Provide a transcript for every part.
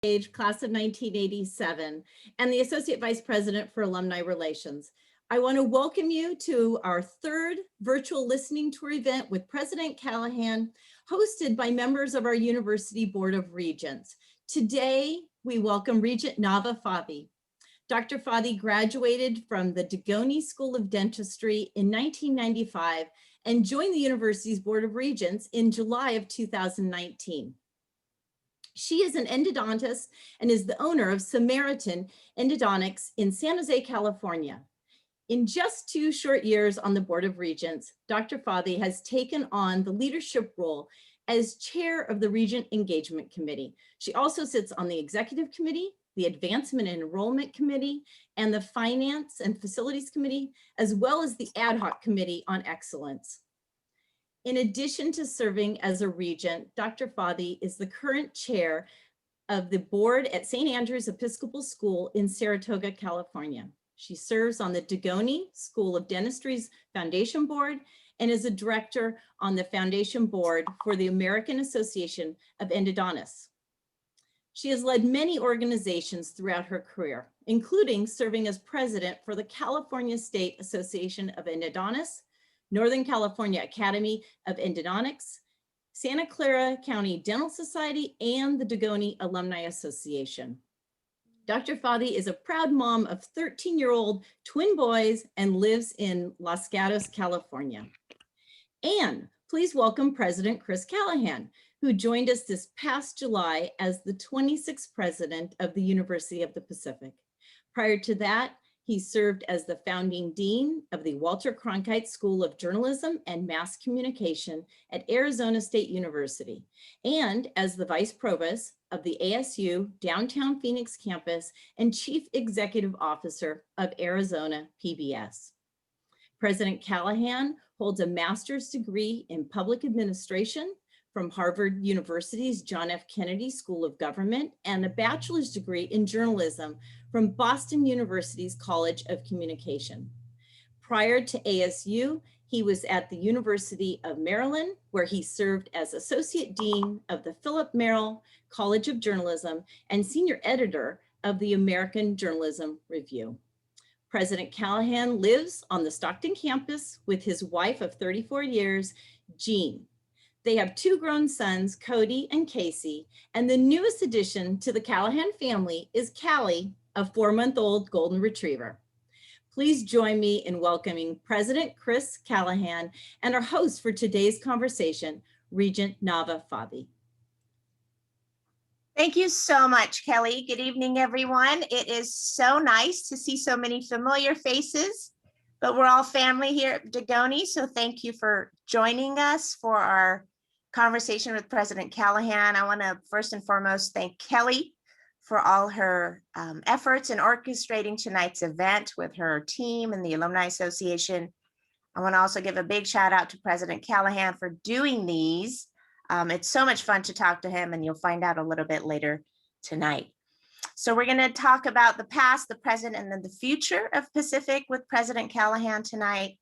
Class of 1987, and the Associate Vice President for Alumni Relations. I want to welcome you to our third virtual listening tour event with President Callahan, hosted by members of our University Board of Regents. Today, we welcome Regent Nava Fathi. Dr. Fathi graduated from the Dugoni School of Dentistry in 1995 and joined the university's Board of Regents in July of 2019. She is an endodontist and is the owner of Samaritan Endodontics in San Jose, California. In just 2 short years on the Board of Regents, Dr. Fathi has taken on the leadership role as chair of the Regent Engagement Committee. She also sits on the Executive Committee, the Advancement and Enrollment Committee, and the Finance and Facilities Committee, as well as the Ad Hoc Committee on Excellence. In addition to serving as a regent, Dr. Fathi is the current chair of the board at St. Andrew's Episcopal School in Saratoga, California. She serves on the Dugoni School of Dentistry's Foundation Board and is a director on the Foundation Board for the American Association of Endodontists. She has led many organizations throughout her career, including serving as president for the California State Association of Endodontists, Northern California Academy of Endodontics, Santa Clara County Dental Society, and the Dugoni Alumni Association. Dr. Fathi is a proud mom of 13-year-old twin boys and lives in Los Gatos, California. And please welcome President Chris Callahan, who joined us this past July as the 26th president of the University of the Pacific. Prior to that, he served as the founding dean of the Walter Cronkite School of Journalism and Mass Communication at Arizona State University, and as the vice provost of the ASU Downtown Phoenix campus and chief executive officer of Arizona PBS. President Callahan holds a master's degree in public administration from Harvard University's John F. Kennedy School of Government and a bachelor's degree in journalism from Boston University's College of Communication. Prior to ASU, he was at the University of Maryland, where he served as Associate Dean of the Philip Merrill College of Journalism and Senior Editor of the American Journalism Review. President Callahan lives on the Stockton campus with his wife of 34 years, Jean. They have 2 grown sons, Cody and Casey, and the newest addition to the Callahan family is Callie, a 4-month-old golden retriever. Please join me in welcoming President Chris Callahan and our host for today's conversation, Regent Nava Fathi. Thank you so much, Kelly. Good evening, everyone. It is so nice to see so many familiar faces, but we're all family here at Dugoni, so thank you for joining us for our conversation with President Callahan. I want to first and foremost thank Kelly for all her efforts in orchestrating tonight's event with her team and the Alumni Association. I want to also give a big shout out to President Callahan for doing these. It's so much fun to talk to him, and you'll find out a little bit later tonight. So we're going to talk about the past, the present, and then the future of Pacific with President Callahan tonight.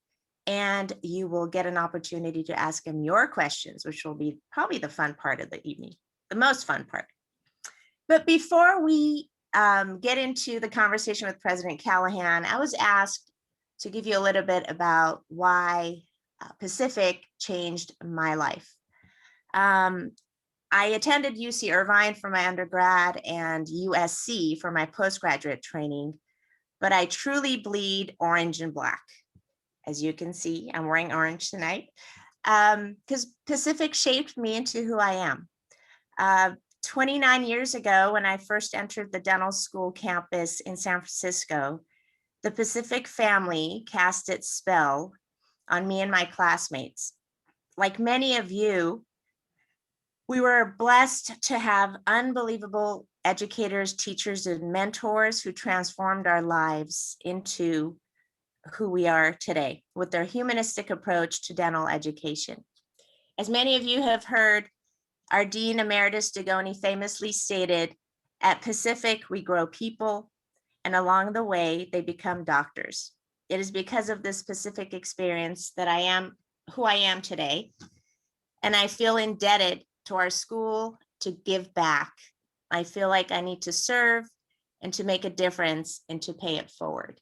And you will get an opportunity to ask him your questions, which will be probably the fun part of the evening, the most fun part. But before we get into the conversation with President Callahan, I was asked to give you a little bit about why Pacific changed my life. I attended UC Irvine for my undergrad and USC for my postgraduate training, but I truly bleed orange and black. As you can see, I'm wearing orange tonight because Pacific shaped me into who I am. 29 years ago, when I first entered the dental school campus in San Francisco, the Pacific family cast its spell on me and my classmates. Like many of you, we were blessed to have unbelievable educators, teachers, and mentors who transformed our lives into who we are today with their humanistic approach to dental education. As many of you have heard, our Dean Emeritus Dugoni famously stated, "At Pacific, we grow people, and along the way, they become doctors." It is because of this Pacific experience that I am who I am today, and I feel indebted to our school to give back I feel like I need to serve and to make a difference and to pay it forward.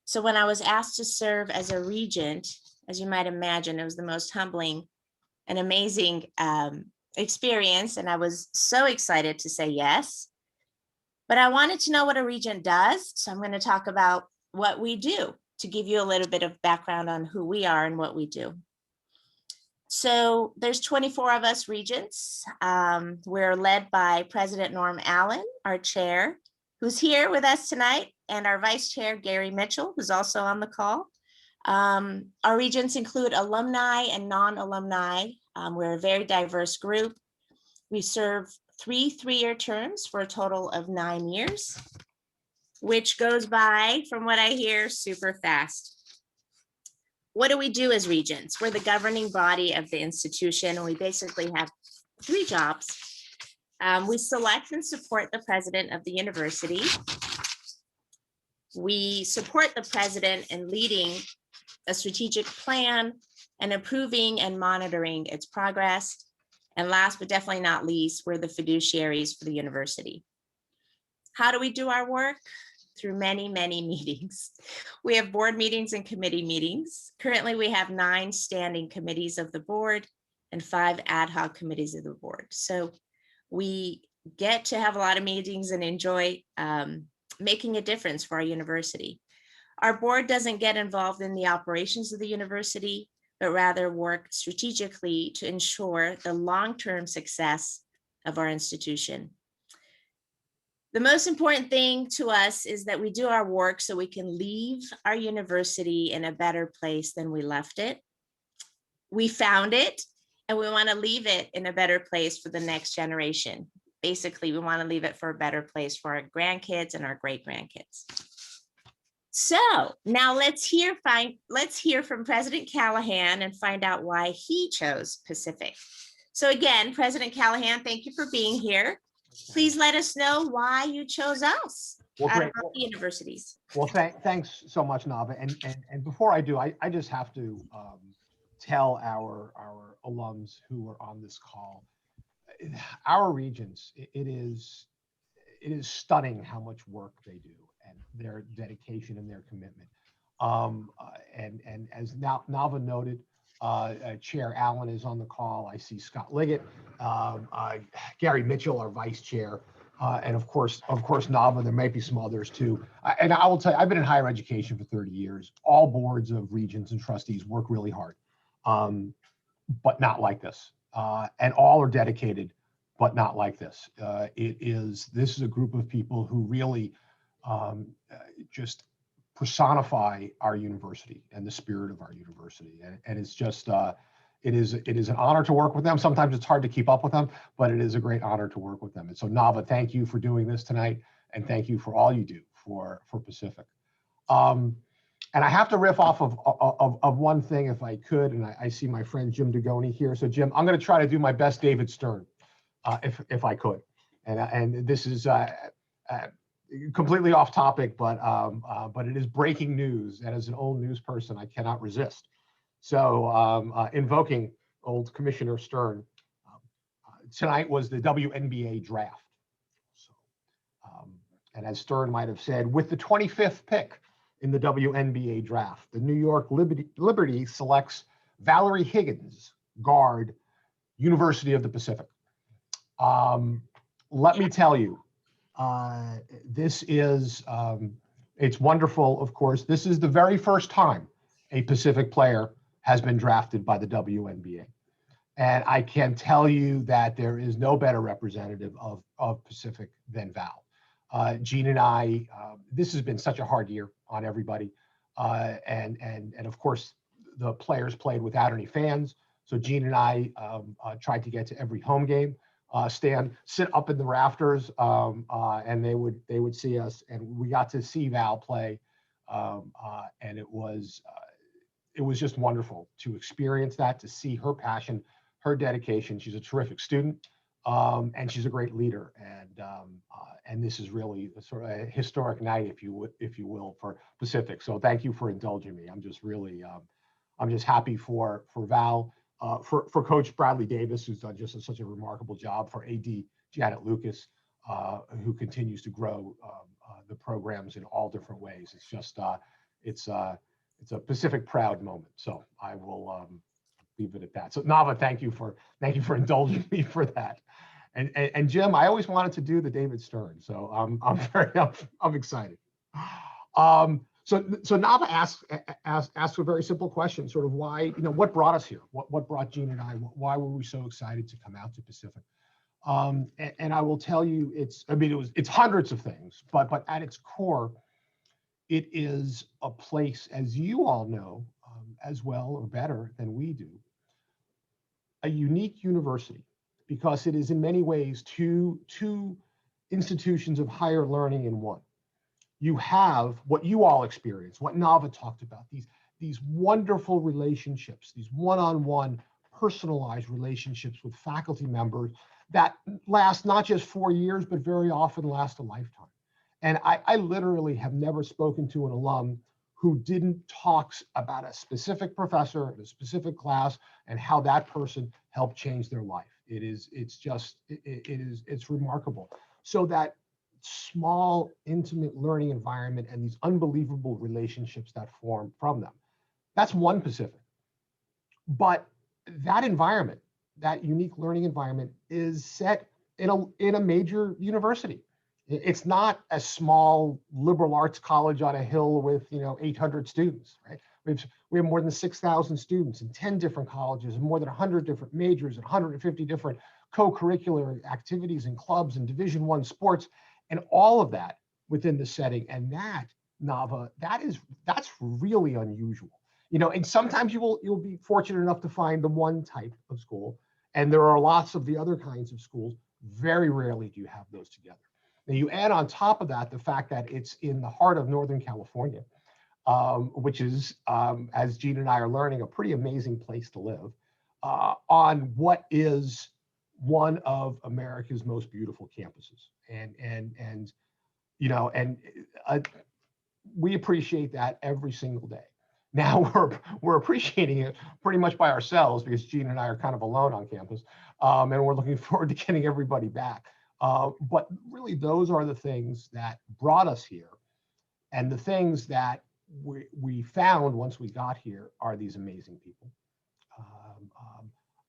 So when I was asked to serve as a regent, as you might imagine, it was the most humbling and amazing experience. And I was so excited to say yes. But I wanted to know what a regent does. So I'm going to talk about what we do to give you a little bit of background on who we are and what we do. So there's 24 of us regents. We're led by President Norm Allen, our chair, who's here with us tonight, and our vice chair, Gary Mitchell, who's also on the call. Our regents include alumni and non-alumni. We're a very diverse group. We serve 3 3-year terms for a total of 9 years, which goes by, from what I hear, super fast. What do we do as regents? We're the governing body of the institution, and we basically have 3 jobs. We select and support the president of the university. We support the president in leading a strategic plan and approving and monitoring its progress. And last but definitely not least, we're the fiduciaries for the university. How do we do our work? Through many, many meetings. We have board meetings and committee meetings. Currently, we have 9 standing committees of the board and 5 ad hoc committees of the board. So we get to have a lot of meetings and enjoy making a difference for our university. Our board doesn't get involved in the operations of the university, but rather work strategically to ensure the long-term success of our institution. The most important thing to us is that we do our work so we can leave our university in a better place than we left it. We found it, and we want to leave it in a better place for the next generation. Basically, we want to leave it for a better place for our grandkids and our great-grandkids. So now let's hear from President Callahan and find out why he chose Pacific. So again, President Callahan, thank you for being here. Please let us know why you chose us out of all the universities. Well, thanks so much, Nava. And before I do, I just have to tell our alums who are on this call, our regents, it is stunning how much work they do and their dedication and their commitment. And as Nava noted, Chair Allen is on the call. I see Scott Liggett, Gary Mitchell, our vice chair, and of course, Nava. There might be some others too. And I will tell you, I've been in higher education for 30 years. All boards of regents and trustees work really hard, but not like this. And all are dedicated, but not like this. This is a group of people who really just personify our university and the spirit of our university. And it's just, it is an honor to work with them. Sometimes it's hard to keep up with them, but it is a great honor to work with them. And so Nava, thank you for doing this tonight. And thank you for all you do for Pacific. And I have to riff off of one thing if I could. And I see my friend Jim Degoni here. So Jim, I'm going to try to do my best David Stern, if I could. And this is completely off topic, but it is breaking news. And as an old news person, I cannot resist. So invoking old Commissioner Stern, tonight was the WNBA draft. So, and as Stern might have said, with the 25th pick in the WNBA draft, the New York Liberty selects Valerie Higgins, guard, University of the Pacific. Let me tell you, this is, it's wonderful, of course. This is the very first time a Pacific player has been drafted by the WNBA. And I can tell you that there is no better representative of Pacific than Val. Jean and I, this has been such a hard year on everybody. And of course, the players played without any fans. So Jean and I tried to get to every home game. Sit up in the rafters, and they would see us, and we got to see Val play, and it was just wonderful to experience that, to see her passion, her dedication. She's a terrific student, and she's a great leader, and this is really a sort of a historic night, if you will, for Pacific. So thank you for indulging me. I'm just really, I'm just happy for Val. For Coach Bradley Davis, who's done just such a remarkable job, for AD Janet Lucas, who continues to grow the programs in all different ways. It's just, it's a Pacific proud moment. So I will leave it at that. So Nava, thank you for indulging me for that. And Jim, I always wanted to do the David Stern, so I'm excited. So Nava asked a very simple question, sort of why, what brought us here? What brought Jean and I? Why were we so excited to come out to Pacific? And I will tell you, it's hundreds of things, but at its core, it is a place, as you all know, as well or better than we do, a unique university, because it is in many ways two institutions of higher learning in one. You have what you all experience, what Nava talked about, these wonderful relationships, these one-on-one personalized relationships with faculty members that last not just 4 years, but very often last a lifetime. And I literally have never spoken to an alum who didn't talk about a specific professor in a specific class and how that person helped change their life. It's remarkable. So that small, intimate learning environment and these unbelievable relationships that form from them, that's one Pacific. But that environment, that unique learning environment, is set in a major university. It's not a small liberal arts college on a hill with 800 students, right? We have more than 6,000 students in 10 different colleges and more than 100 different majors and 150 different co-curricular activities and clubs and Division I sports, and all of that within the setting. And that, Nava, that's really unusual. And sometimes you'll be fortunate enough to find the one type of school, and there are lots of the other kinds of schools. Very rarely do you have those together. Now you add on top of that the fact that it's in the heart of Northern California, which is, as Jean and I are learning, a pretty amazing place to live, on what is one of America's most beautiful campuses. And we appreciate that every single day. Now we're appreciating it pretty much by ourselves, because Jean and I are kind of alone on campus, and we're looking forward to getting everybody back. But really, those are the things that brought us here, and the things that we found once we got here are these amazing people,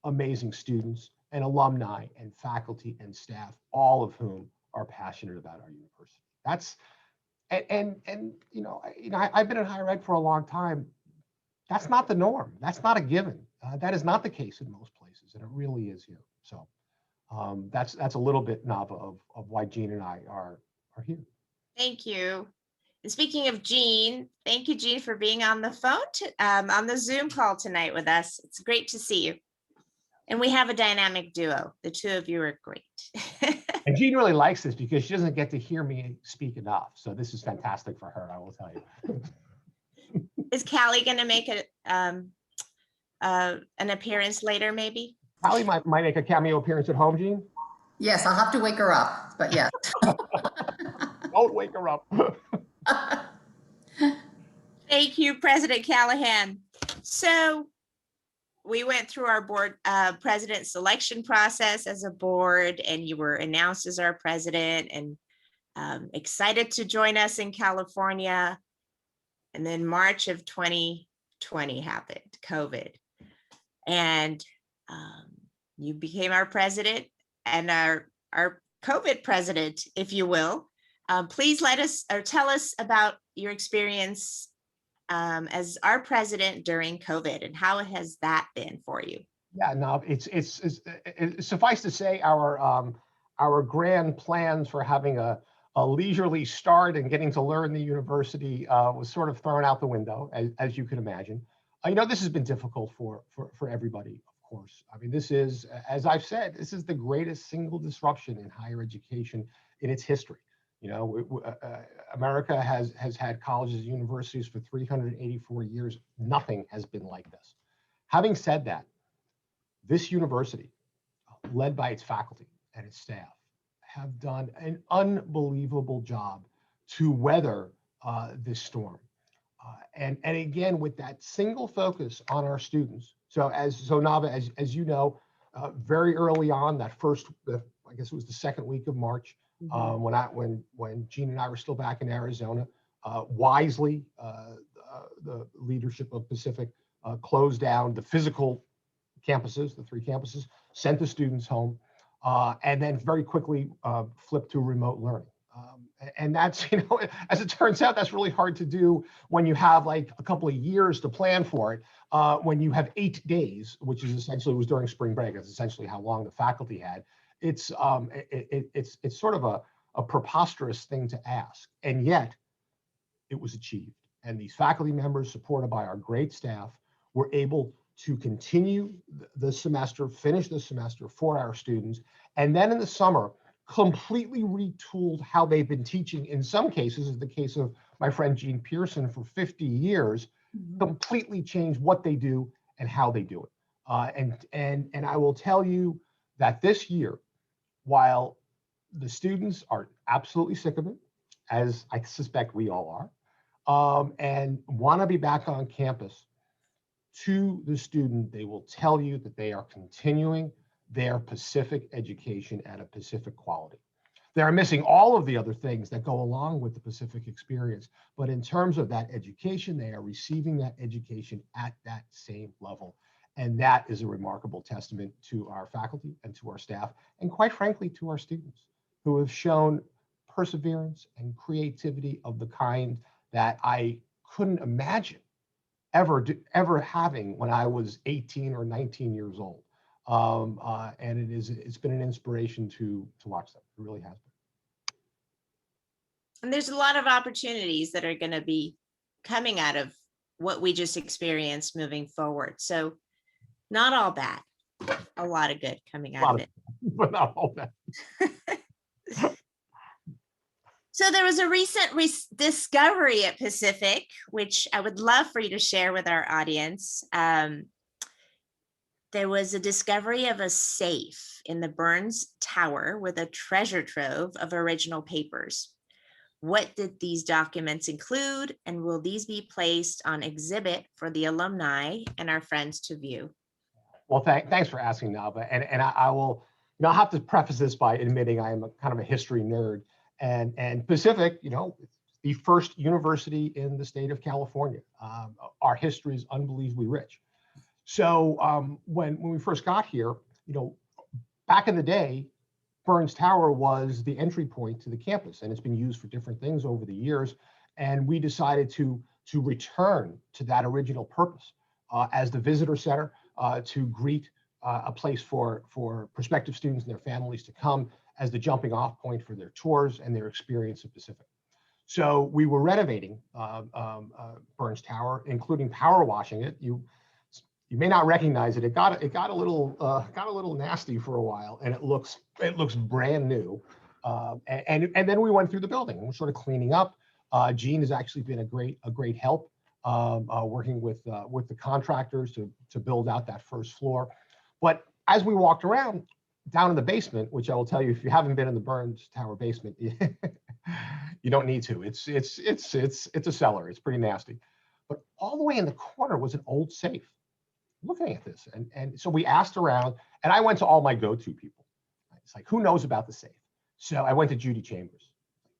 amazing students and alumni and faculty and staff, all of whom are passionate about our university. I've been in higher ed for a long time. That's not the norm. That's not a given. That is not the case in most places, and it really is here. So that's a little bit, Nava, of why Jean and I are here. Thank you. And speaking of Jean, thank you, Jean, for being on the phone, on the Zoom call tonight with us. It's great to see you. And we have a dynamic duo. The two of you are great. And Jean really likes this because she doesn't get to hear me speak enough. So this is fantastic for her, I will tell you. Is Callie going to make an appearance later, maybe? Callie might make a cameo appearance at home, Jean? Yes, I'll have to wake her up, but yes. Don't wake her up. Thank you, President Callahan. So we went through our board president selection process as a board, and you were announced as our president, and excited to join us in California. And then March of 2020 happened, COVID. And you became our president and our COVID president, if you will. Please tell us about your experience as our president during COVID, and how has that been for you? Yeah, no, it's suffice to say our grand plans for having a leisurely start and getting to learn the university was sort of thrown out the window, as you can imagine. This has been difficult for everybody, of course. I mean, this is, as I've said, this is the greatest single disruption in higher education in its history. America has had colleges and universities for 384 years. Nothing has been like this. Having said that, this university, led by its faculty and its staff, have done an unbelievable job to weather this storm. And again, with that single focus on our students. So Nava, as you know, very early on, I guess it was the second week of March, Mhm. When Gene and I were still back in Arizona, wisely, the leadership of Pacific closed down the physical campuses, the 3 campuses, sent the students home, and then very quickly flipped to remote learning. And that's, as it turns out, that's really hard to do when you have like a couple of years to plan for it. When you have 8 days, which is essentially was during spring break, that's essentially how long the faculty had. It's sort of a preposterous thing to ask, and yet it was achieved. And these faculty members, supported by our great staff, were able to continue the semester, finish the semester for our students, and then in the summer, completely retooled how they've been teaching. In some cases, as the case of my friend Gene Peterson for 50 years, completely changed what they do and how they do it. And I will tell you that this year, while the students are absolutely sick of it, as I suspect we all are, and want to be back on campus, to the student, they will tell you that they are continuing their Pacific education at a Pacific quality. They are missing all of the other things that go along with the Pacific experience, but in terms of that education, they are receiving that education at that same level. And that is a remarkable testament to our faculty and to our staff, and quite frankly, to our students who have shown perseverance and creativity of the kind that I couldn't imagine ever having when I was 18 or 19 years old. And it's been an inspiration to watch them. It really has been. And there's a lot of opportunities that are going to be coming out of what we just experienced moving forward. So not all bad, a lot of good coming out of it. But not all bad. So there was a recent discovery at Pacific, which I would love for you to share with our audience. There was a discovery of a safe in the Burns Tower with a treasure trove of original papers. What did these documents include, and will these be placed on exhibit for the alumni and our friends to view? Well, thanks for asking, Nava. And I will, I'll have to preface this by admitting I am kind of a history nerd. And Pacific, the first university in the state of California. Our history is unbelievably rich. So when we first got here, back in the day, Burns Tower was the entry point to the campus, and it's been used for different things over the years. And we decided to return to that original purpose as the visitor center, to greet a place for prospective students and their families to come as the jumping off point for their tours and their experience of Pacific. So we were renovating Burns Tower, including power washing it. You may not recognize it. It got a little nasty for a while, and it looks brand new. And then we went through the building and we're sort of cleaning up. Gene has actually been a great help, working with the contractors to build out that first floor. But as we walked around down in the basement, which I will tell you, if you haven't been in the Burns Tower basement, you don't need to. It's a cellar. It's pretty nasty. But all the way in the corner was an old safe. Looking at this, and so we asked around, and I went to all my go-to people. It's like, who knows about the safe? So I went to Judy Chambers.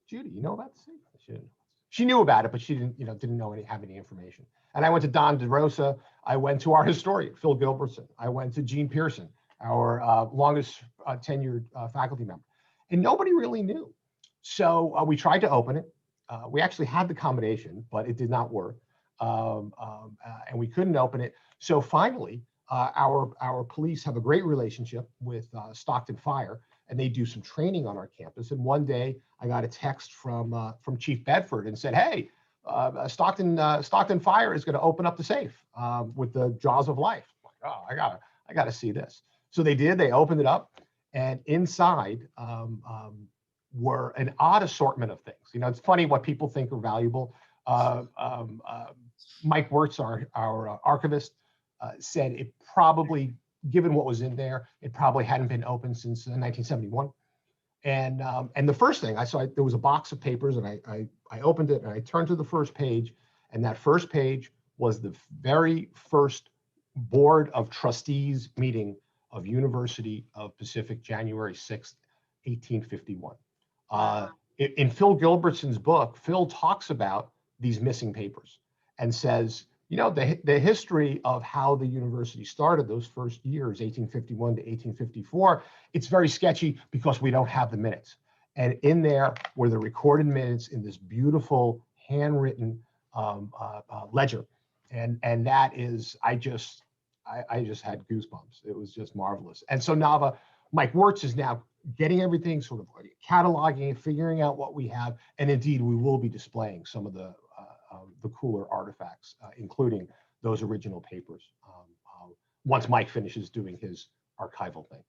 Judy, you know about the safe? She knew about it, but she didn't have any information. And I went to Don DeRosa. I went to our historian, Phil Gilbertson. I went to Gene Pearson, our longest tenured faculty member, and nobody really knew. So we tried to open it. We actually had the combination, but it did not work, and we couldn't open it. So finally, our police have a great relationship with Stockton Fire, and they do some training on our campus. And one day, I got a text from Chief Bedford and said, "Hey, Stockton Fire is going to open up the safe with the jaws of life." I'm like, oh, I gotta see this. So they did. They opened it up, and inside were an odd assortment of things. It's funny what people think are valuable. Mike Wirtz, our archivist, said it probably, given what was in there, it probably hadn't been opened since 1971. And the first thing I saw, there was a box of papers, and I opened it and I turned to the first page, and that first page was the very first Board of Trustees meeting of University of Pacific, January 6th, 1851. In Phil Gilbertson's book, Phil talks about these missing papers and says, you know, the history of how the university started those first years, 1851 to 1854, it's very sketchy because we don't have the minutes. And in there were the recorded minutes in this beautiful handwritten ledger. And that is, I just had goosebumps. It was just marvelous. And so Nava, Mike Wirtz is now getting everything sort of cataloging, figuring out what we have. And indeed, we will be displaying some of the cooler artifacts, including those original papers, once Mike finishes doing his archival thing.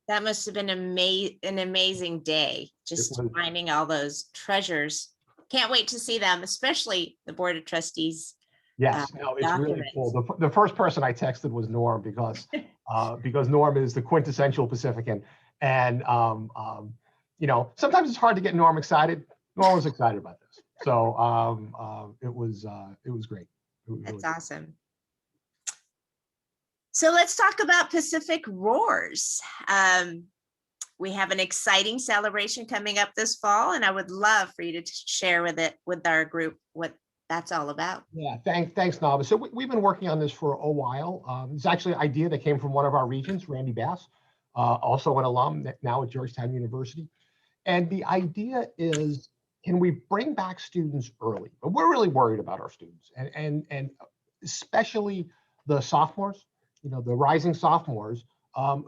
That must have been an amazing day, just finding all those treasures. Can't wait to see them, especially the Board of Trustees. Yes, no, it's really cool. The first person I texted was Norm because Norm is the quintessential Pacifican, and you know, sometimes it's hard to get Norm excited. Norm was excited about this, so it was great. That's awesome. So let's talk about Pacific Roars. We have an exciting celebration coming up this fall, and I would love for you to share with our group what that's all about. Yeah, thanks, Nava. So we've been working on this for a while. It's actually an idea that came from one of our regents, Randy Bass, also an alum now at Georgetown University. And the idea is, can we bring back students early? But we're really worried about our students, and especially the sophomores, you know, the rising sophomores,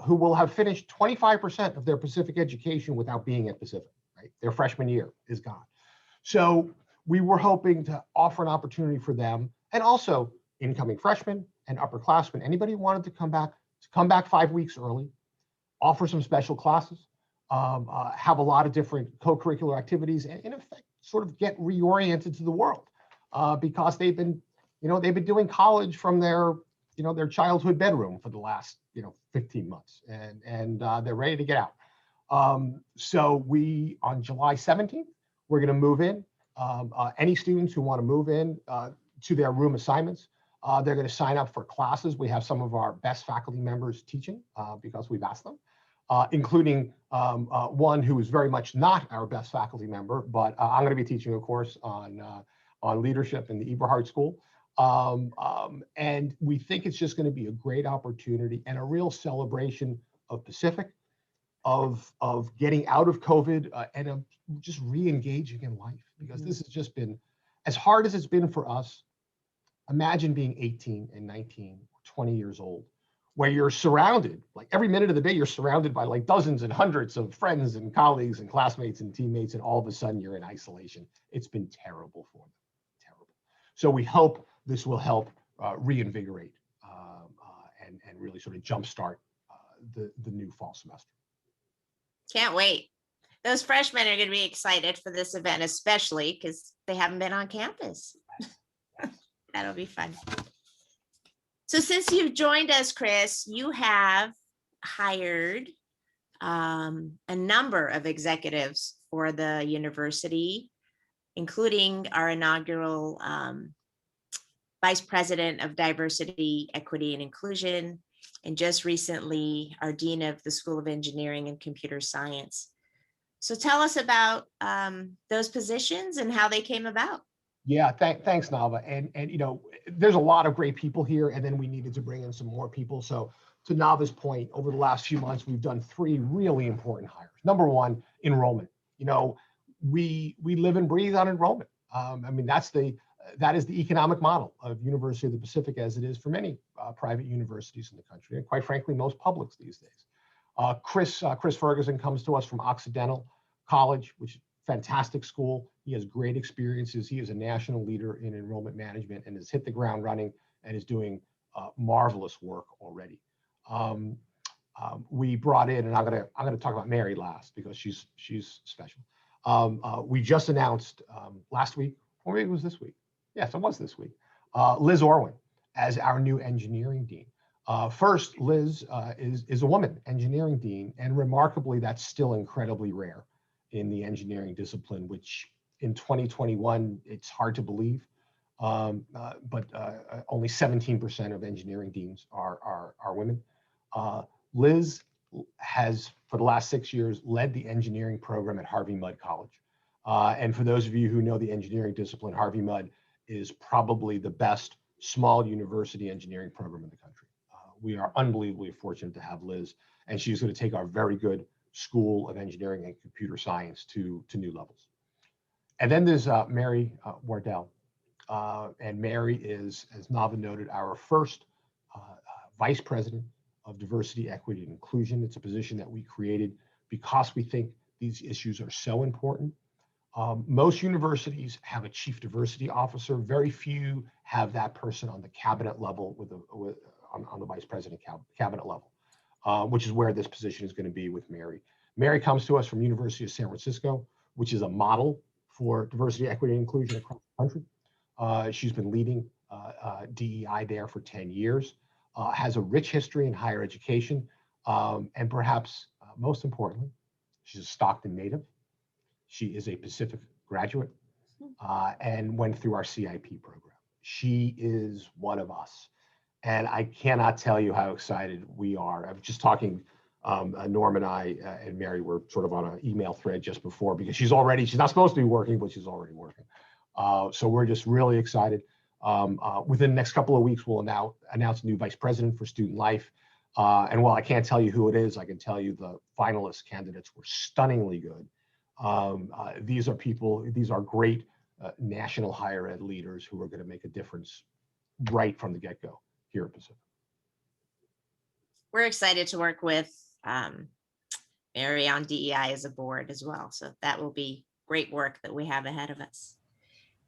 who will have finished 25% of their Pacific education without being at Pacific, right? Their freshman year is gone. So we were hoping to offer an opportunity for them, and also incoming freshmen and upperclassmen, anybody who wanted to come back 5 weeks early, offer some special classes, have a lot of different co-curricular activities, and in effect, sort of get reoriented to the world, because they've been doing college from their childhood bedroom for the last 15 months, and they're ready to get out. So on July 17th, we're going to move in. Any students who want to move in to their room assignments, they're going to sign up for classes. We have some of our best faculty members teaching because we've asked them, including one who is very much not our best faculty member, but I'm going to be teaching a course on leadership in the Eberhard School. And we think it's just going to be a great opportunity and a real celebration of Pacific, of getting out of COVID, and of just re-engaging in life, because this has just been, as hard as it's been for us. Imagine being 18 and 19, 20 years old, where you're surrounded, like every minute of the day, you're surrounded by like dozens and hundreds of friends and colleagues and classmates and teammates, and all of a sudden you're in isolation. It's been terrible for them, terrible. So we hope this will help reinvigorate and really sort of jumpstart the new fall semester. Can't wait. Those freshmen are going to be excited for this event, especially because they haven't been on campus. That'll be fun. So since you've joined us, Chris, you have hired a number of executives for the university, including our inaugural Vice President of Diversity, Equity, and Inclusion, and just recently our Dean of the School of Engineering and Computer Science. So tell us about those positions and how they came about. Yeah, thanks, Nava. And you know, there's a lot of great people here, and then we needed to bring in some more people. So to Nava's point, over the last few months, we've done 3 really important hires. Number one, enrollment. You know, we live and breathe on enrollment. I mean, that is the economic model of University of the Pacific, as it is for many private universities in the country, and quite frankly, most publics these days. Chris Ferguson comes to us from Occidental College, which is a fantastic school. He has great experiences. He is a national leader in enrollment management and has hit the ground running and is doing marvelous work already. We brought in, and I'm gonna talk about Mary last because she's special. We just announced last week, or maybe it was this week. Yes, it was this week. Liz Orwin as our new engineering dean. First, Liz is a woman engineering dean, and remarkably, that's still incredibly rare in the engineering discipline, which in 2021, it's hard to believe, but only 17% of engineering deans are women. Liz has, for the last 6 years, led the engineering program at Harvey Mudd College. And for those of you who know the engineering discipline, Harvey Mudd is probably the best small university engineering program in the country. We are unbelievably fortunate to have Liz, and she's going to take our very good School of Engineering and Computer Science to new levels. And then there's Mary Wardell. And Mary is, as Nava noted, our first Vice President of Diversity, Equity, and Inclusion. It's a position that we created because we think these issues are so important. Most universities have a Chief Diversity Officer. Very few have that person on the cabinet level on the Vice President cabinet level, which is where this position is going to be with Mary. Mary comes to us from University of San Francisco, which is a model for diversity, equity, and inclusion across the country. She's been leading DEI there for 10 years, has a rich history in higher education, and perhaps most importantly, she's a Stockton native. She is a Pacific graduate and went through our CIP program. She is one of us. And I cannot tell you how excited we are. I was just talking, Norm and I and Mary were sort of on an email thread just before, because she's not supposed to be working, but she's already working. So we're just really excited. Within the next couple of weeks, we'll announce a new Vice President for Student Life. And while I can't tell you who it is, I can tell you the finalist candidates were stunningly good. These are great national higher ed leaders who are going to make a difference right from the get-go here at Pacific. We're excited to work with Mary on DEI as a board as well. So that will be great work that we have ahead of us.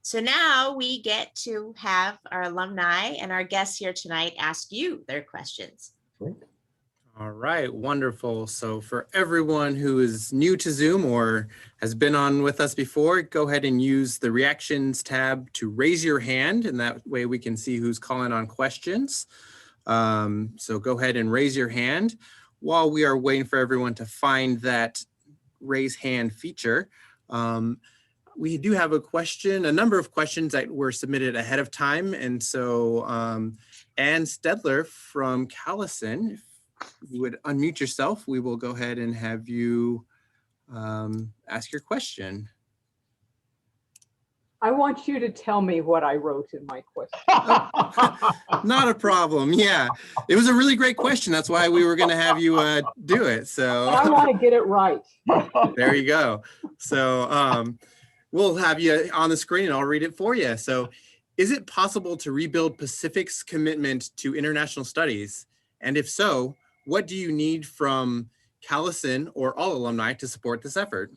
So now we get to have our alumni and our guests here tonight ask you their questions. Great. All right, wonderful. So for everyone who is new to Zoom or has been on with us before, go ahead and use the reactions tab to raise your hand, and that way we can see who's calling on questions. So go ahead and raise your hand while we are waiting for everyone to find that raise hand feature. We do have a number of questions that were submitted ahead of time. And so Ann Stedler from Callison, if you would unmute yourself, we will go ahead and have you ask your question. I want you to tell me what I wrote in my question. Not a problem. Yeah, it was a really great question. That's why we were going to have you do it. So I want to get it right. there you go. So we'll have you on the screen and I'll read it for you. So, is it possible to rebuild Pacific's commitment to international studies? And if so, what do you need from Callison or all alumni to support this effort?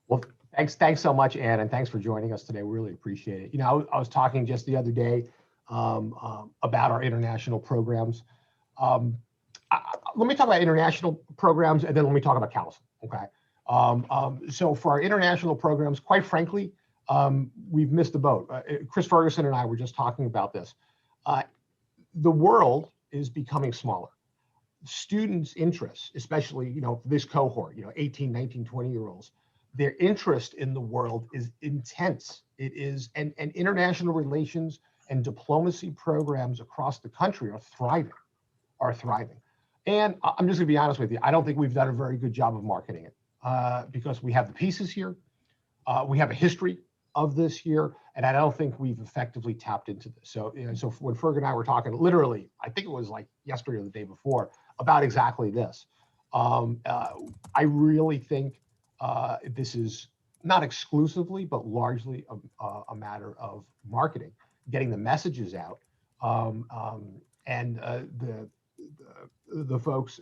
Well, thanks so much, Ann, and thanks for joining us today. We really appreciate it. You know, I was talking just the other day about our international programs. Let me talk about international programs, and then let me talk about Callison, okay? So for our international programs, quite frankly, we've missed the boat. Chris Ferguson and I were just talking about this. The world is becoming smaller. Students' interests, especially, you know, this cohort, 18, 19, 20-year-olds, their interest in the world is intense. It is, and international relations and diplomacy programs across the country are thriving. And I'm just gonna be honest with you, I don't think we've done a very good job of marketing it because we have the pieces here. We have a history of this here, and I don't think we've effectively tapped into this. So, so when Ferg and I were talking, literally, I think it was like yesterday or the day before, about exactly this. I really think this is not exclusively, but largely a matter of marketing, getting the messages out, and the folks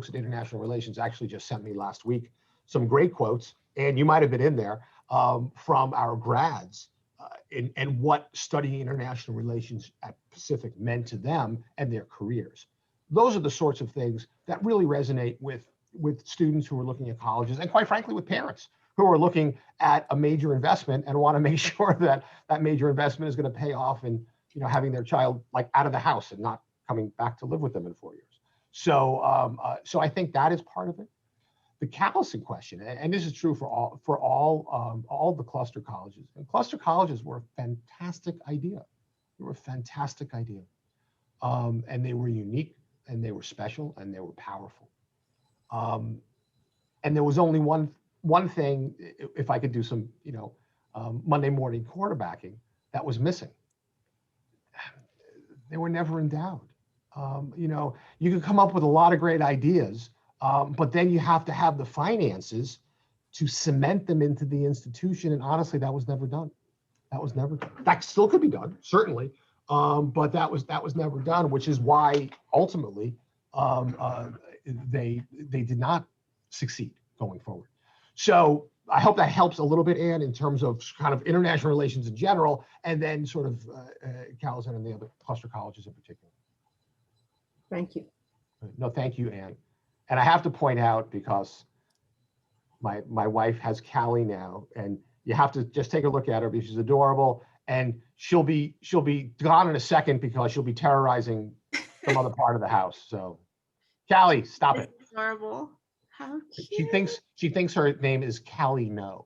at International Relations actually just sent me last week some great quotes, and you might have been in there, from our grads and what studying international relations at Pacific meant to them and their careers. Those are the sorts of things that really resonate with students who are looking at colleges, and quite frankly, with parents who are looking at a major investment and want to make sure that that major investment is going to pay off in, having their child like out of the house and not coming back to live with them in 4 years. So, so I think that is part of it. The Callison question, and this is true for all the cluster colleges. And cluster colleges were a fantastic idea. They were a fantastic idea, and they were unique, and they were special, and they were powerful. And there was only one thing, if I could do some, Monday morning quarterbacking, that was missing. They were never endowed. You can come up with a lot of great ideas, but then you have to have the finances to cement them into the institution. And honestly, that was never done. That was never done. That still could be done, certainly, but that was never done, which is why ultimately they did not succeed going forward. So I hope that helps a little bit, Ann, in terms of kind of international relations in general, and then sort of Calzone and the other cluster colleges in particular. Thank you. No, thank you, Ann. And I have to point out, because my wife has Callie now, and you have to just take a look at her because she's adorable, and she'll be gone in a second because she'll be terrorizing some other part of the house. So, Callie, stop it. Adorable. How cute. She thinks her name is Callie No.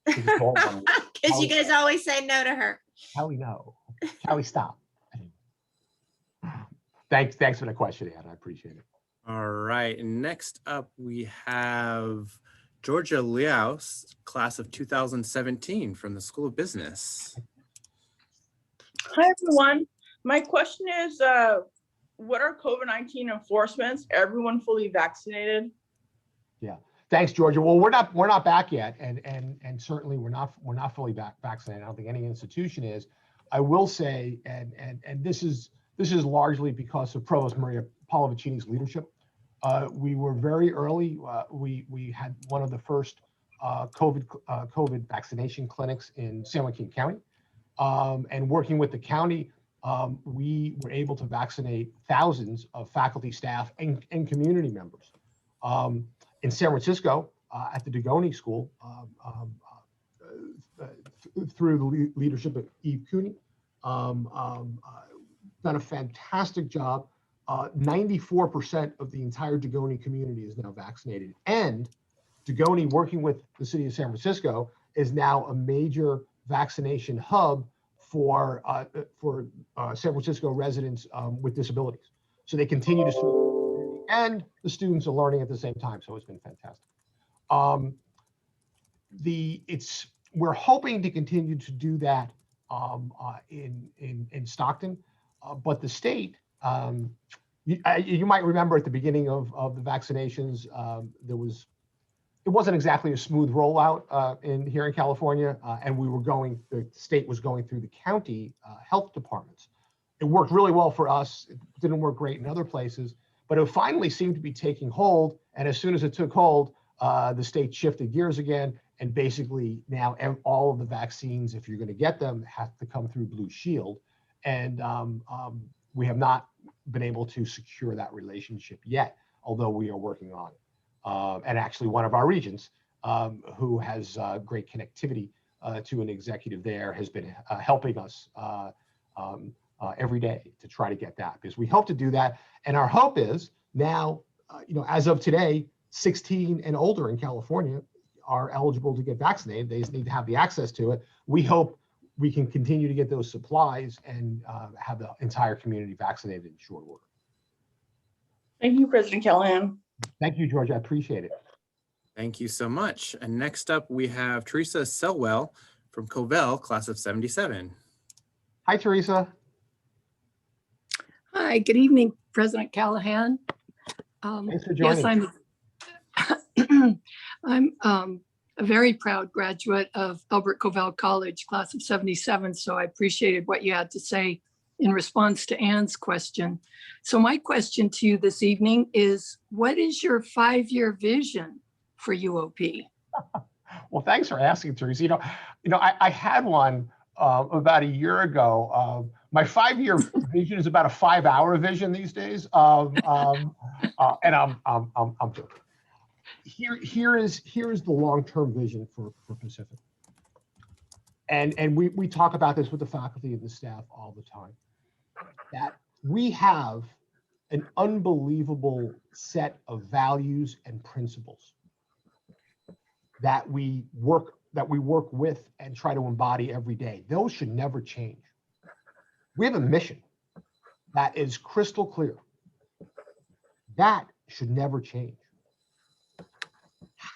Because you guys always say no to her. Callie No. Callie, stop. Thanks for the question, Ann. I appreciate it. All right. And next up, we have Georgia Liaus, class of 2017 from the School of Business. Hi, everyone. My question is, what are COVID-19 enforcements? Everyone fully vaccinated? Yeah. Thanks, Georgia. Well, we're not back yet, and certainly we're not fully vaccinated. I don't think any institution is. I will say, and this is largely because of Provost Maria Pollicini's leadership. We were very early. We had one of the first COVID vaccination clinics in San Joaquin County, and working with the county, we were able to vaccinate thousands of faculty, staff, and community members. In San Francisco, at the Degoni School, through the leadership of Eve Cooney, done a fantastic job. 94% of the entire Degoni community is now vaccinated, and Degoni, working with the city of San Francisco, is now a major vaccination hub for San Francisco residents with disabilities. So they continue to serve, and the students are learning at the same time. So it's been fantastic. We're hoping to continue to do that in Stockton, but the state. You might remember at the beginning of the vaccinations, it wasn't exactly a smooth rollout here in California, and the state was going through the county health departments. It worked really well for us. It didn't work great in other places, but it finally seemed to be taking hold. And as soon as it took hold, the state shifted gears again, and basically now all of the vaccines, if you're going to get them, have to come through Blue Shield, and we have not been able to secure that relationship yet, although we are working on it. And actually, one of our regents, who has great connectivity to an executive there, has been helping us every day to try to get that, because we hope to do that. And our hope is now, as of today, 16 and older in California are eligible to get vaccinated. They just need to have the access to it. We hope we can continue to get those supplies and have the entire community vaccinated in short order. Thank you, President Callahan. Thank you, George. I appreciate it. Thank you so much. And next up, we have Teresa Selwell from Covell, class of 77. Hi, Teresa. Hi, good evening, President Callahan. Thanks for joining. Yes, I'm a very proud graduate of Albert Covell College, class of 77. So I appreciated what you had to say in response to Ann's question. So my question to you this evening is, what is your 5-year vision for UOP? Well, thanks for asking, Teresa. I had one about a year ago. My 5-year vision is about a 5-hour vision these days, and I'm joking. Here is the long-term vision for Pacific, and we talk about this with the faculty and the staff all the time, that we have an unbelievable set of values and principles that we work with and try to embody every day. Those should never change. We have a mission that is crystal clear. That should never change.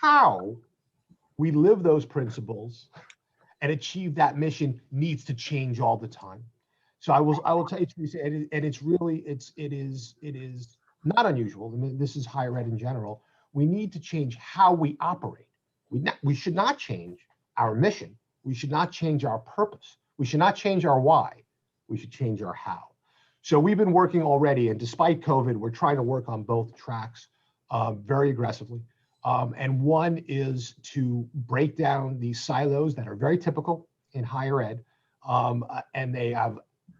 how we live those principles and achieve that mission needs to change all the time. So I will tell you, Teresa, and it's really, it is not unusual. I mean, this is higher ed in general. We need to change how we operate. We should not change our mission. We should not change our purpose. We should not change our why. We should change our how. So we've been working already, and despite COVID, we're trying to work on both tracks very aggressively. And one is to break down these silos that are very typical in higher ed. And they have,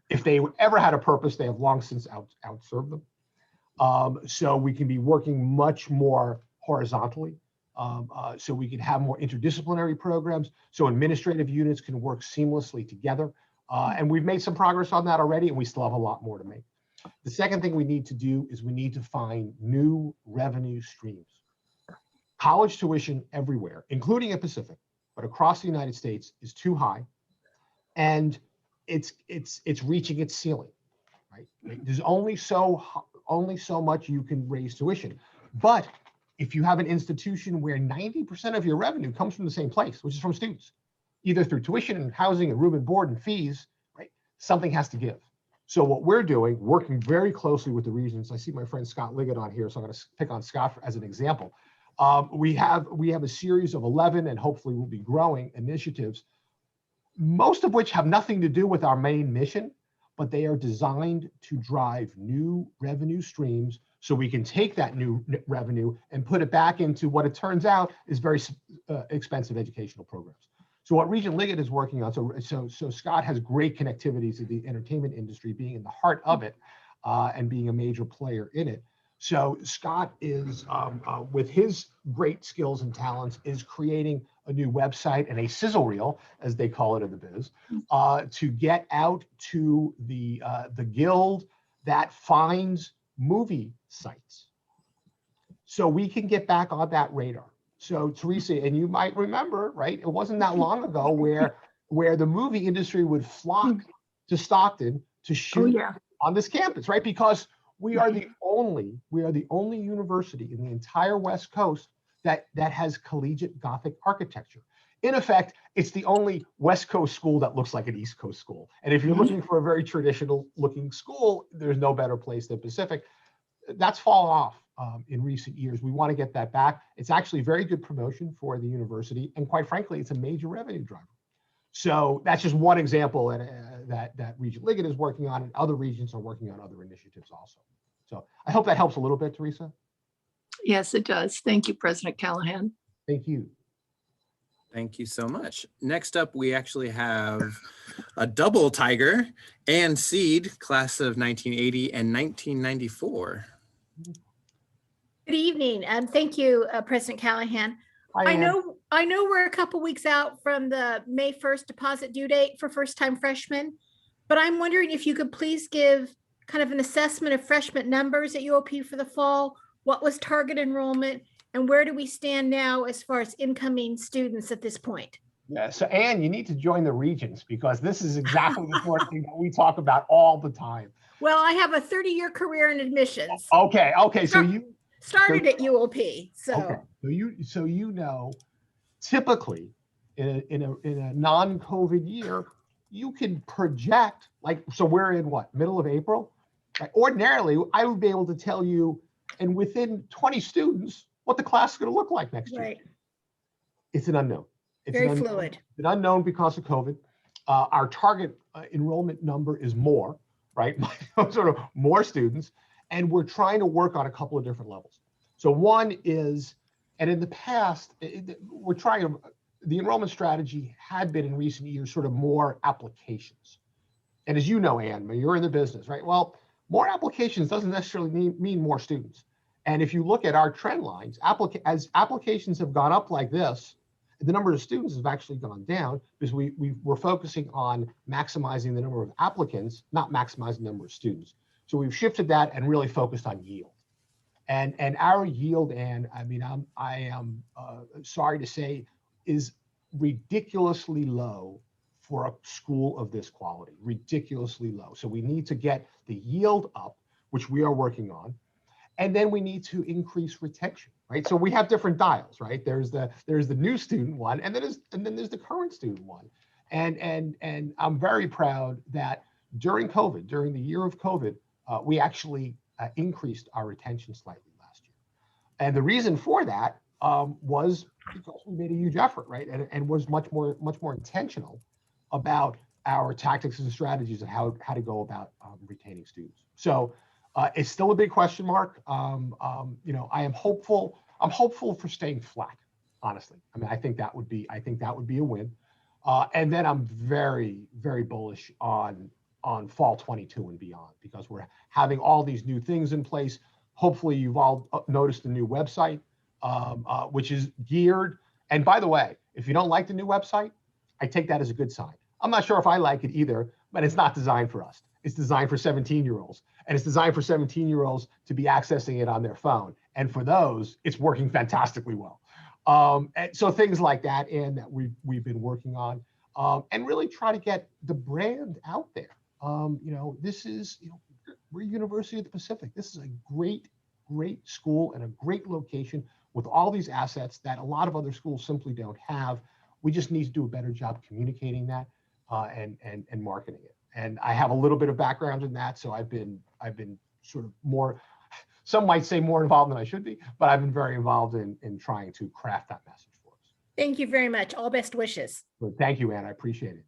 if they ever had a purpose, they have long since outserved them. So we can be working much more horizontally. So we can have more interdisciplinary programs. So administrative units can work seamlessly together. And we've made some progress on that already, and we still have a lot more to make. The second thing we need to do is we need to find new revenue streams. College tuition everywhere, including at Pacific, but across the United States, is too high, and it's reaching its ceiling. Right? There's only so much you can raise tuition. But if you have an institution where 90% of your revenue comes from the same place, which is from students, either through tuition and housing and room and board and fees, right? Something has to give. So what we're doing, working very closely with the regions. I see my friend Scott Liggett on here, so I'm going to pick on Scott as an example. We have a series of 11, and hopefully we'll be growing initiatives, most of which have nothing to do with our main mission, but they are designed to drive new revenue streams so we can take that new revenue and put it back into what it turns out is very expensive educational programs. So what Regent Liggett is working on, so Scott has great connectivities to the entertainment industry, being in the heart of it and being a major player in it. So Scott is, with his great skills and talents, is creating a new website and a sizzle reel, as they call it in the biz, to get out to the guild that finds movie sites. So we can get back on that radar. So Teresa, and you might remember, right? It wasn't that long ago where the movie industry would flock to Stockton to shoot on this campus, right? Because we are the only university in the entire West Coast that has collegiate Gothic architecture. In effect, it's the only West Coast school that looks like an East Coast school. And if you're looking for a very traditional looking school, there's no better place than Pacific. That's fallen off in recent years. We want to get that back. It's actually very good promotion for the university. And quite frankly, it's a major revenue driver. So that's just one example that Regent Liggett is working on, and other regions are working on other initiatives also. So I hope that helps a little bit, Teresa. Yes, it does. Thank you, President Callahan. Thank you. Thank you so much. Next up, we actually have a double tiger, Ann Seed, class of 1980 and 1994. Good evening, and thank you, President Callahan. Hi, Ann. I know we're a couple weeks out from the May 1st deposit due date for first-time freshmen, but I'm wondering if you could please give kind of an assessment of freshman numbers at UOP for the fall. What was target enrollment, and where do we stand now as far as incoming students at this point? Yeah, so Ann, you need to join the Regents, because this is exactly the sort of thing that we talk about all the time. Well, I have a 30-year career in admissions. Okay, so you started at UOP, so. Okay, so you know, typically in a non-COVID year, you can project, like, so we're in what, middle of April? Right? Ordinarily, I would be able to tell you, and within 20 students, what the class is going to look like next year. Right. It's an unknown. It's Very an unknown. fluid. It's an unknown because of COVID. Our target enrollment number is more, right? Sort of more students. And we're trying to work on a couple of different levels. So one is, and in the past, we're trying to, the enrollment strategy had been in recent years sort of more applications. And as you know, Ann, you're in the business, right? Well, more applications doesn't necessarily mean more students. And if you look at our trend lines, as applications have gone up like this, the number of students have actually gone down, because we're focusing on maximizing the number of applicants, not maximizing the number of students. So we've shifted that and really focused on yield. And our yield, and I mean, I am sorry to say, is ridiculously low for a school of this quality, ridiculously low. So we need to get the yield up, which we are working on. And then we need to increase retention, right? So we have different dials, right? There's the new student one, and then there's the current student one. And I'm very proud that during COVID, during the year of COVID, we actually increased our retention slightly last year. And the reason for that was because we made a huge effort, right? And was much more intentional about our tactics and strategies of how to go about retaining students. So it's still a big question mark. You know, I am hopeful. I'm hopeful for staying flat, honestly. I mean, I think that would be a win. And then I'm very, very bullish on fall 22 and beyond, because we're having all these new things in place. Hopefully you've all noticed the new website, which is geared. And by the way, if you don't like the new website, I take that as a good sign. I'm not sure if I like it either, but it's not designed for us. It's designed for 17-year-olds, and it's designed for 17-year-olds to be accessing it on their phone. And for those, it's working fantastically well. And so things like that, and that we've been working on, and really try to get the brand out there. You know, this is, you know, we're University of the Pacific. This is a great school and a great location with all these assets that a lot of other schools simply don't have. We just need to do a better job communicating that and marketing it. And I have a little bit of background in that, so I've been sort of more, some might say more involved than I should be, but I've been very involved in trying to craft that message for us. Thank you very much. All best wishes. But thank you, Ann. I appreciate it.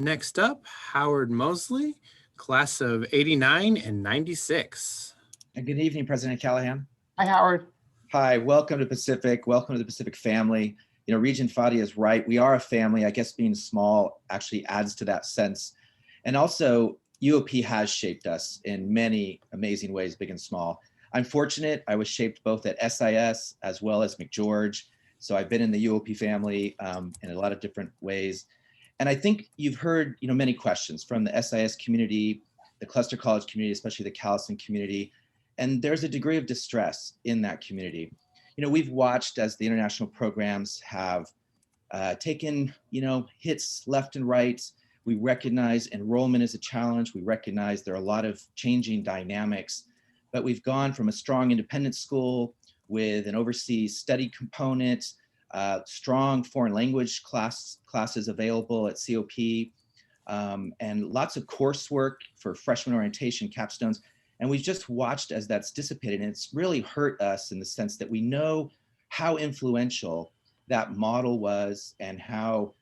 Next up, Howard Mosley, class of 89 and 96. And good evening, President Callahan. Hi, Howard. Hi, welcome to Pacific. Welcome to the Pacific family. You know, Regent Fathi is right. We are a family. I guess being small actually adds to that sense. And also, UOP has shaped us in many amazing ways, big and small. I'm fortunate. I was shaped both at SIS as well as McGeorge. So I've been in the UOP family in a lot of different ways. And I think you've heard, you know, many questions from the SIS community, the cluster college community, especially the Callison community. And there's a degree of distress in that community. You know, we've watched as the international programs have taken, you know, hits left and right. We recognize enrollment is a challenge. We recognize there are a lot of changing dynamics, but we've gone from a strong independent school with an overseas study component, strong foreign language classes available at COP, and lots of coursework for freshman orientation capstones. And we've just watched as that's dissipated, and it's really hurt us in the sense that we know how influential that model was and how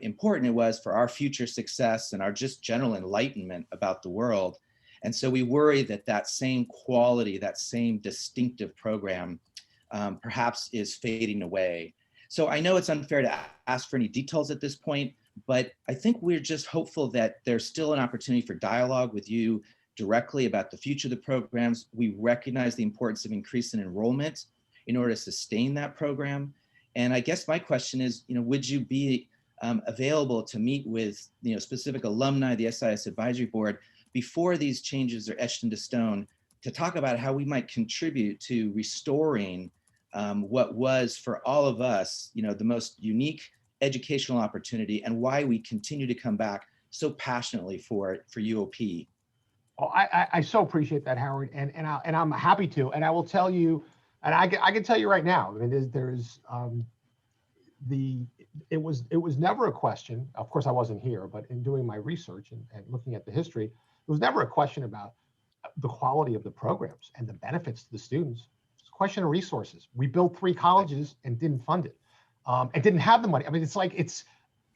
important it was for our future success and our just general enlightenment about the world. And so we worry that that same quality, that same distinctive program perhaps is fading away. So I know it's unfair to ask for any details at this point, but I think we're just hopeful that there's still an opportunity for dialogue with you directly about the future of the programs. We recognize the importance of increasing enrollment in order to sustain that program. And I guess my question is, you know, would you be available to meet with, you know, specific alumni of the SIS Advisory Board before these changes are etched into stone to talk about how we might contribute to restoring what was for all of us, you know, the most unique educational opportunity, and why we continue to come back so passionately for it for UOP. Oh, I so appreciate that, Howard, and I'm happy to. And I will tell you, and I can tell you right now, I mean, it was never a question. Of course, I wasn't here, but in doing my research and looking at the history, it was never a question about the quality of the programs and the benefits to the students. It's a question of resources. We built 3 colleges and didn't fund it, and didn't have the money. I mean, it's like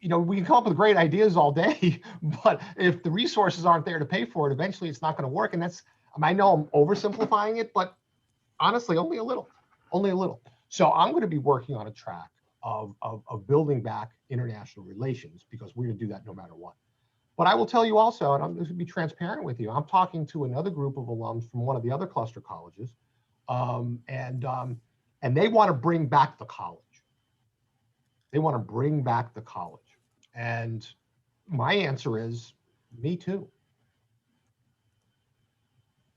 you know, we can come up with great ideas all day, but if the resources aren't there to pay for it, eventually it's not going to work. And that's, I know I'm oversimplifying it, but honestly, only a little. So I'm going to be working on a track of building back international relations, because we're going to do that no matter what. But I will tell you also, and I'm going to be transparent with you, I'm talking to another group of alums from one of the other cluster colleges, and they want to bring back the college. They want to bring back the college. And my answer is, me too.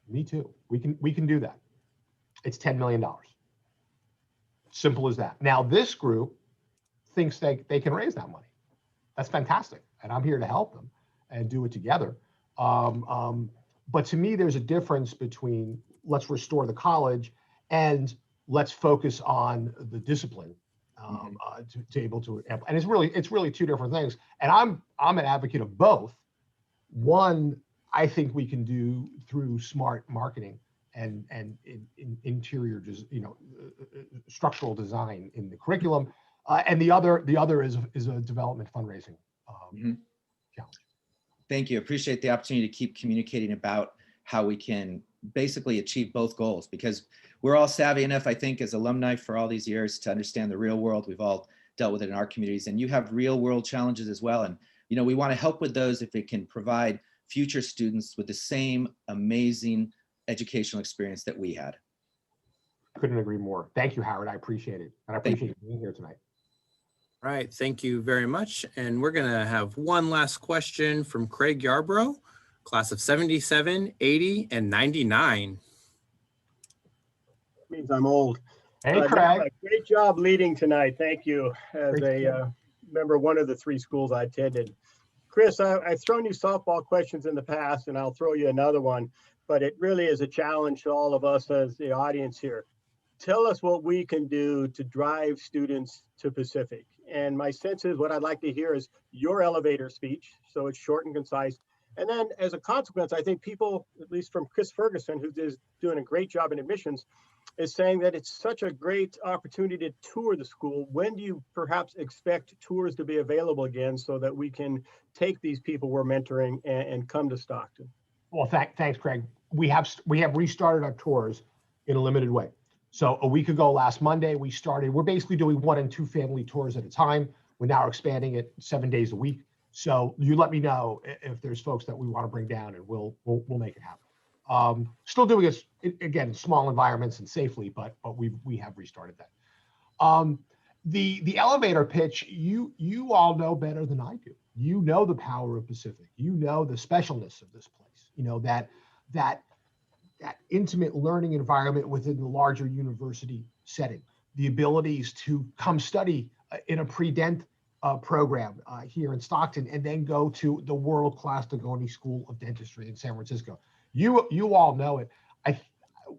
Me too. We can do that. It's $10 million. Simple as that. Now, this group thinks they can raise that money. That's fantastic. And I'm here to help them and do it together. But to me, there's a difference between let's restore the college, and let's focus on the discipline to able to, and it's really two different things. And I'm an advocate of both. One, I think we can do through smart marketing and in interior, structural design in the curriculum, and the other is a development fundraising challenge. Thank you. Appreciate the opportunity to keep communicating about how we can basically achieve both goals, because we're all savvy enough, I think, as alumni for all these years to understand the real world. We've all dealt with it in our communities, and you have real world challenges as well. And, we want to help with those if it can provide future students with the same amazing educational experience that we had. Couldn't agree more. Thank you, Howard. I appreciate it. And I appreciate you being here tonight. All right, thank you very much. And we're gonna have one last question from Craig Yarbrough, class of 77, 80, and 99. Means I'm old. Hey, Craig. Nava, great job leading tonight. Thank you. As a member of one of the three schools I attended. Chris, I've thrown you softball questions in the past, and I'll throw you another one, but it really is a challenge to all of us as the audience here. Tell us what we can do to drive students to Pacific. And my sense is what I'd like to hear is your elevator speech. So it's short and concise. And then as a consequence, I think people, at least from Chris Ferguson, who is doing a great job in admissions, is saying that it's such a great opportunity to tour the school. When do you perhaps expect tours to be available again so that we can take these people we're mentoring and come to Stockton? Well, thanks, Craig. We have restarted our tours in a limited way. So a week ago, last Monday, we're basically doing 1 and 2 family tours at a time. We're now expanding it 7 days a week. So you let me know if there's folks that we want to bring down, and we'll make it happen. Still doing it again, small environments and safely, but we have restarted that. The elevator pitch, you all know better than I do. You know the power of Pacific. You know the specialness of this place. That intimate learning environment within the larger university setting, the abilities to come study in a pre-dent program here in Stockton, and then go to the world-class Dagoni School of Dentistry in San Francisco. You all know it.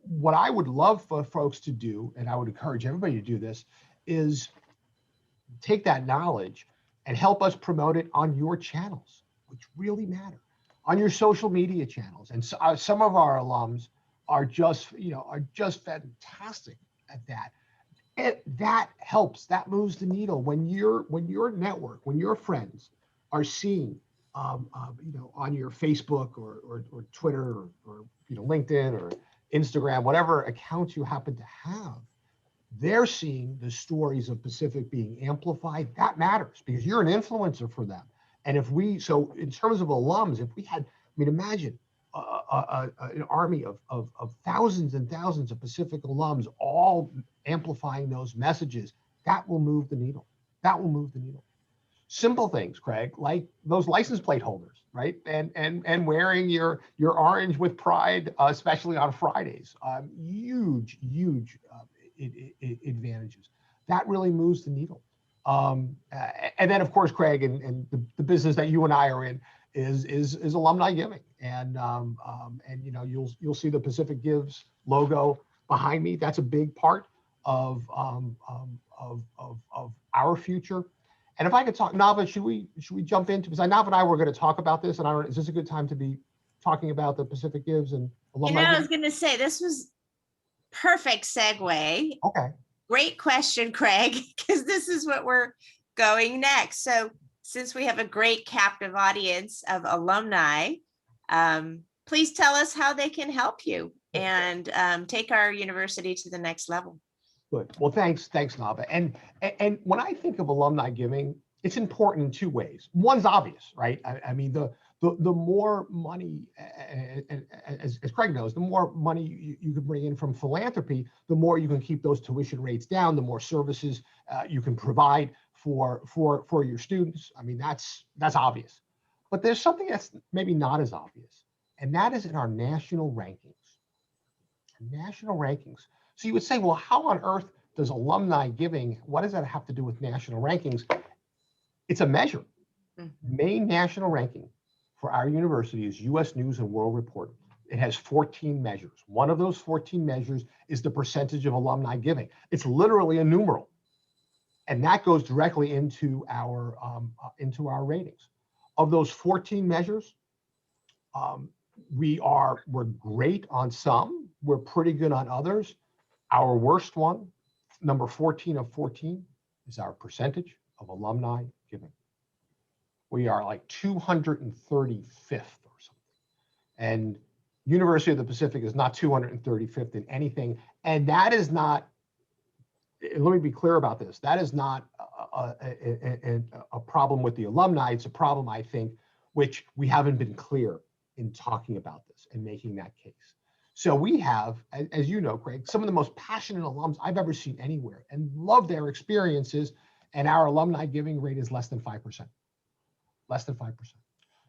What I would love for folks to do, and I would encourage everybody to do this, is take that knowledge and help us promote it on your channels, which really matter, on your social media channels. And so, some of our alums are just fantastic at that. That helps. That moves the needle when your network, when your friends are seeing, on your Facebook or Twitter or LinkedIn or Instagram, whatever accounts you happen to have, they're seeing the stories of Pacific being amplified. That matters because you're an influencer for them. And so in terms of alums, if we had, imagine an army of thousands and thousands of Pacific alums all amplifying those messages, that will move the needle. That will move the needle. Simple things, Craig, like those license plate holders, right? And wearing your orange with pride, especially on Fridays. Huge advantages. That really moves the needle. And then, of course, Craig, and the business that you and I are in is alumni giving, and you'll see the Pacific Gives logo behind me. That's a big part of our future. And if I could talk, Nava, should we jump into, because Nava and I were going to talk about this, and I don't know, is this a good time to be talking about the Pacific Gives and alumni? I was going to say this was perfect segue. Okay. Great question, Craig, because this is what we're going next. So since we have a great captive audience of alumni, please tell us how they can help you and take our university to the next level. Good. Well, thanks, Nava. And when I think of alumni giving, it's important in 2 ways. One's obvious, right? I mean, the more money, as Craig knows, the more money you can bring in from philanthropy, the more you can keep those tuition rates down, the more services you can provide for your students. I mean, that's obvious. But there's something that's maybe not as obvious, and that is in our national rankings. National rankings. So you would say, well, how on earth does alumni giving, what does that have to do with national rankings? It's a measure. Main national ranking for our university is U.S. News and World Report. It has 14 measures. One of those 14 measures is the percentage of alumni giving. It's literally a numeral. And that goes directly into our ratings. Of those 14 measures, we're great on some, we're pretty good on others. Our worst one, number 14 of 14, is our percentage of alumni giving. We are like 235th or something. And University of the Pacific is not 235th in anything. And that is not, let me be clear about this, that is not a problem with the alumni. It's a problem, I think, which we haven't been clear in talking about this and making that case. So we have, as you know, Craig, some of the most passionate alums I've ever seen anywhere and love their experiences. And our alumni giving rate is less than 5%. Less than 5%.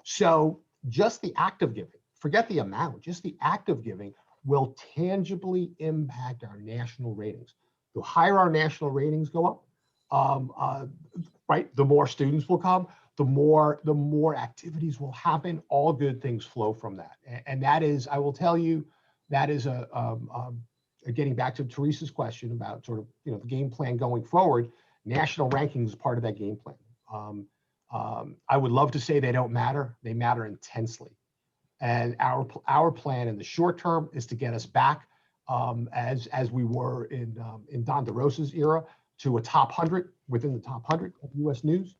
So just the act of giving, forget the amount, just the act of giving will tangibly impact our national ratings. The higher our national ratings go up, right, the more students will come, the more activities will happen. All good things flow from that. And that is, I will tell you, that is getting back to Teresa's question about sort of, the game plan going forward. National rankings is part of that game plan. I would love to say they don't matter. They matter intensely. And our plan in the short term is to get us back as we were in Don DeRosa's era to a top 100, within the top 100 of US News.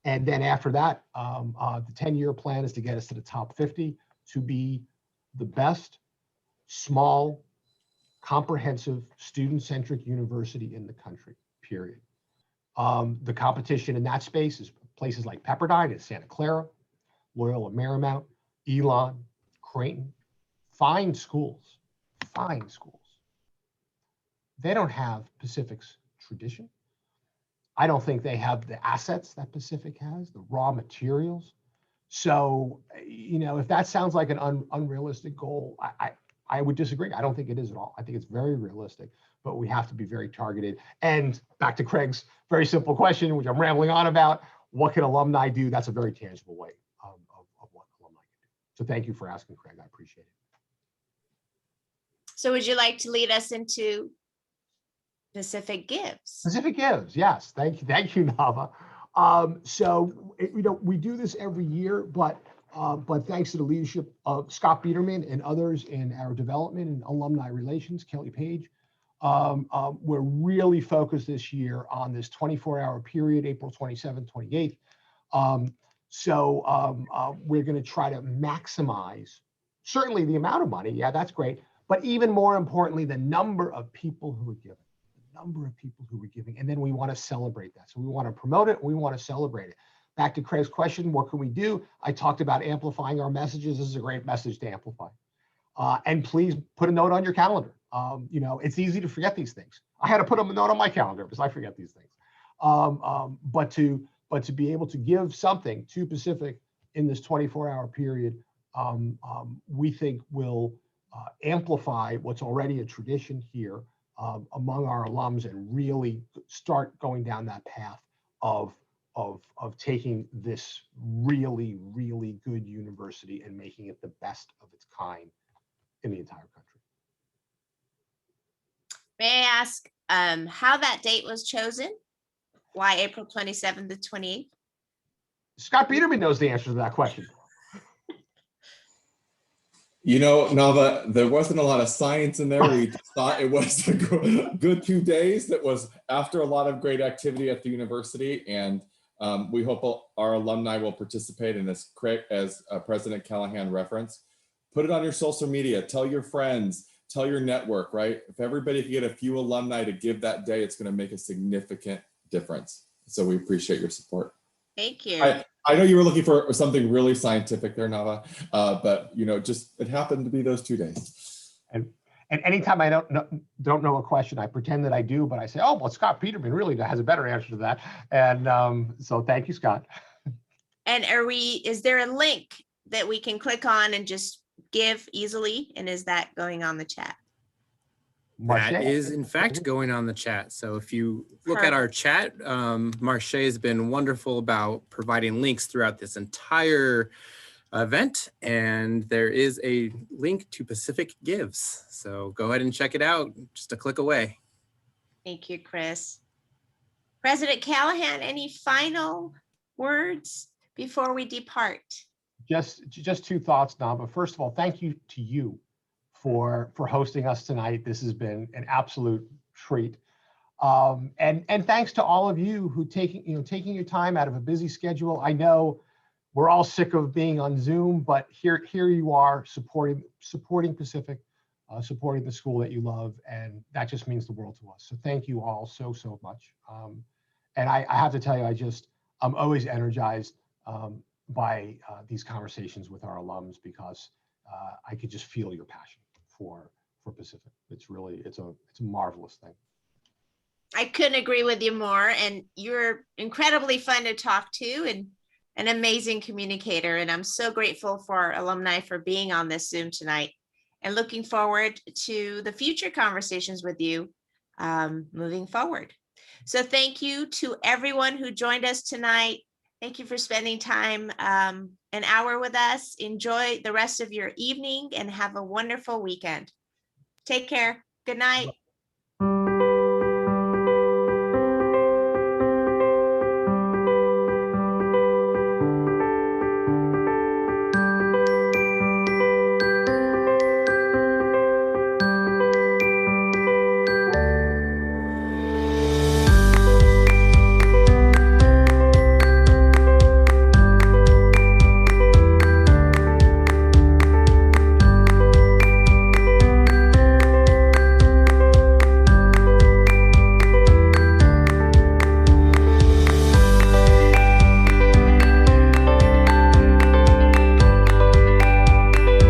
And then after that, the 10-year plan is to get us to the top 50 to be the best small, comprehensive, student-centric university in the country, period. The competition in that space is places like Pepperdine and Santa Clara, Loyola Marymount, Elon, Creighton, fine schools, fine schools. They don't have Pacific's tradition. I don't think they have the assets that Pacific has, the raw materials. So, if that sounds like an unrealistic goal, I would disagree. I don't think it is at all. I think it's very realistic, but we have to be very targeted. And back to Craig's very simple question, which I'm rambling on about, what can alumni do? That's a very tangible way of what alumni can do. So thank you for asking, Craig. I appreciate it. So would you like to lead us into Pacific Gives? Pacific Gives, yes. Thank you, Nava. We do this every year, but thanks to the leadership of Scott Biederman and others in our development and alumni relations, Kelly Page, we're really focused this year on this 24-hour period, April 27th, 28th. We're going to try to maximize certainly the amount of money. Yeah, that's great. But even more importantly, the number of people who are giving. And then we want to celebrate that. So we want to promote it. We want to celebrate it. Back to Craig's question, what can we do? I talked about amplifying our messages. This is a great message to amplify. And please put a note on your calendar. It's easy to forget these things. I had to put a note on my calendar because I forget these things. But to be able to give something to Pacific in this 24-hour period, we think will amplify what's already a tradition here among our alums and really start going down that path of taking this really, really good university and making it the best of its kind in the entire country. May I ask how that date was chosen? Why April 27th to 28th? Scott Biederman knows the answer to that question. Nava, there wasn't a lot of science in there. We just thought it was a good 2 days. That was after a lot of great activity at the university. And we hope our alumni will participate in this, as President Callahan referenced. Put it on your social media, tell your friends, tell your network, right? If everybody can get a few alumni to give that day, it's going to make a significant difference. So we appreciate your support. Thank you. I know you were looking for something really scientific there, Nava, but it happened to be those 2 days. And anytime I don't know a question, I pretend that I do, but I say, oh, well, Scott Biederman really has a better answer to that. And so thank you, Scott. And is there a link that we can click on and just give easily? And is that going on the chat? That is in fact going on the chat. So if you look at our chat, Marche has been wonderful about providing links throughout this entire event, and there is a link to Pacific Gives. So go ahead and check it out, just a click away. Thank you, Chris. President Callahan, any final words before we depart? Just two thoughts, Nava. First of all, thank you to you for hosting us tonight. This has been an absolute treat. And thanks to all of you who taking your time out of a busy schedule. I know we're all sick of being on Zoom, but here you are supporting Pacific, supporting the school that you love, and that just means the world to us. So thank you all so much. And I have to tell you, I'm always energized by these conversations with our alums, because I could just feel your passion for Pacific. It's a marvelous thing. I couldn't agree with you more. And you're incredibly fun to talk to and an amazing communicator. And I'm so grateful for our alumni for being on this Zoom tonight, and looking forward to the future conversations with you moving forward. So thank you to everyone who joined us tonight. Thank you for spending time, an hour with us. Enjoy the rest of your evening and have a wonderful weekend. Take care. Good night.